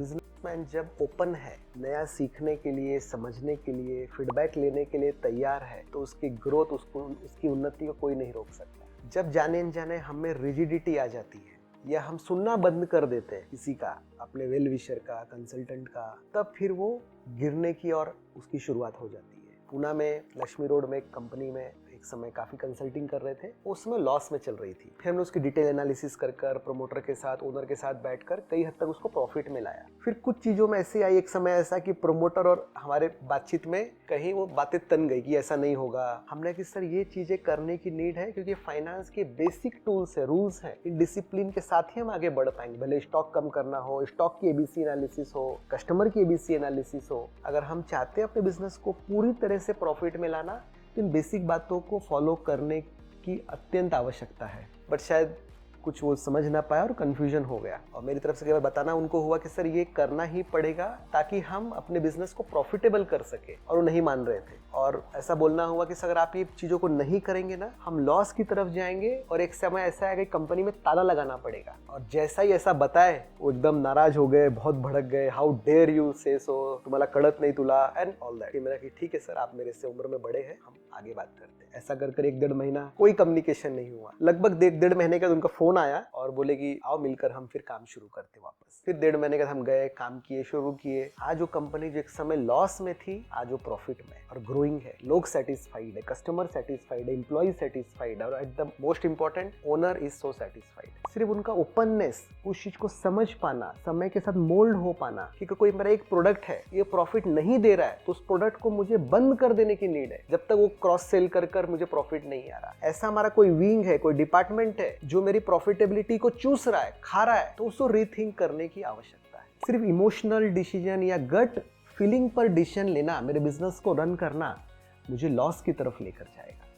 Businessman जब open है, नया सीखने के लिए, समझने के लिए, फीडबैक लेने के लिए तैयार है, तो उसकी ग्रोथ, उसकी उन्नति को कोई नहीं रोक सकता। जब जाने अनजाने हमें रिजिडिटी आ जाती है या हम सुनना बंद कर देते हैं किसी का, अपने वेल विशर का, कंसल्टेंट का, तब फिर वो गिरने की और उसकी शुरुआत हो जाती है। पूना में लक्ष्मी रोड में एक कंपनी में एक समय काफ़ी कंसल्टिंग कर रहे थे, उसमें लॉस में चल रही थी। फिर हमने उसकी डिटेल एनालिसिस कर प्रमोटर के साथ, ओनर के साथ बैठकर कई हद तक उसको प्रॉफिट में लाया। फिर कुछ चीज़ों में ऐसे आई, एक समय ऐसा कि प्रमोटर और हमारे बातचीत में कहीं वो बातें तन गई कि ऐसा नहीं होगा। हमने कि सर ये चीज़ें करने की नीड है, क्योंकि फाइनेंस के बेसिक टूल्स है, रूल्स हैं, इन डिसिप्लिन के साथ ही हम आगे बढ़ पाएंगे। भले स्टॉक कम करना हो, स्टॉक की एबीसी एनालिसिस हो, कस्टमर की एबीसी एनालिसिस हो, अगर हम चाहते हैं अपने बिजनेस को पूरी तरह से प्रॉफिट में लाना, तो इन बेसिक बातों को फॉलो करने की अत्यंत आवश्यकता है। बट शायद कुछ वो समझ ना पाया और कंफ्यूजन हो गया, और मेरी तरफ से केवल बताना उनको हुआ कि सर ये करना ही पड़ेगा ताकि हम अपने बिजनेस को प्रॉफिटेबल कर सके, और वो नहीं मान रहे थे। और ऐसा बोलना हुआ कि सर आप ये चीज़ों को नहीं करेंगे ना, हम लॉस की तरफ जाएंगे, और एक समय ऐसा आएगा कि कंपनी में ताला लगाना पड़ेगा। और जैसा ही ऐसा बताए, वो एकदम नाराज हो गए, बहुत भड़क गए, हाउ डेयर यू से सो, तुम्हारा कड़त नहीं तुला, एंड ऑल दैट। मेरा कि ठीक है सर, आप मेरे से उम्र में बड़े हैं, हम आगे बात करते हैं। ऐसा कर 1-1.5 महीना कोई कम्युनिकेशन नहीं हुआ। लगभग 1-1.5 महीने के बाद उनका फोन आया और बोले कि आओ मिलकर हम फिर काम शुरू करते वापस। फिर 1.5 महीने के बाद हम गए, काम किए, शुरू किए। आज वो कंपनी जो एक समय लॉस में थी, आज वो प्रॉफिट में और ग्रोइंग है। लोग सेटिस्फाइड है, कस्टमर सेटिस्फाइड है, एम्प्लॉय सेटिस्फाइड है, और at the most important, owner is so satisfied. सिर्फ उनका ओपननेस, उस चीज को समझ पाना, समय के साथ मोल्ड हो पाना कि कोई मेरा एक प्रोडक्ट है, ये प्रॉफिट नहीं दे रहा है, तो उस प्रोडक्ट को मुझे बंद कर देने की नीड है जब तक वो क्रॉस सेल कर मुझे प्रॉफिट नहीं आ रहा। ऐसा हमारा कोई विंग है, कोई डिपार्टमेंट है जो मेरी प्रॉफिटेबिलिटी को चूस रहा है, खा रहा है, तो उसको रीथिंक करने की आवश्यकता है। सिर्फ इमोशनल डिसीजन या गट फीलिंग पर डिसीजन लेना, मेरे बिजनेस को रन करना, मुझे लॉस की तरफ लेकर जाएगा।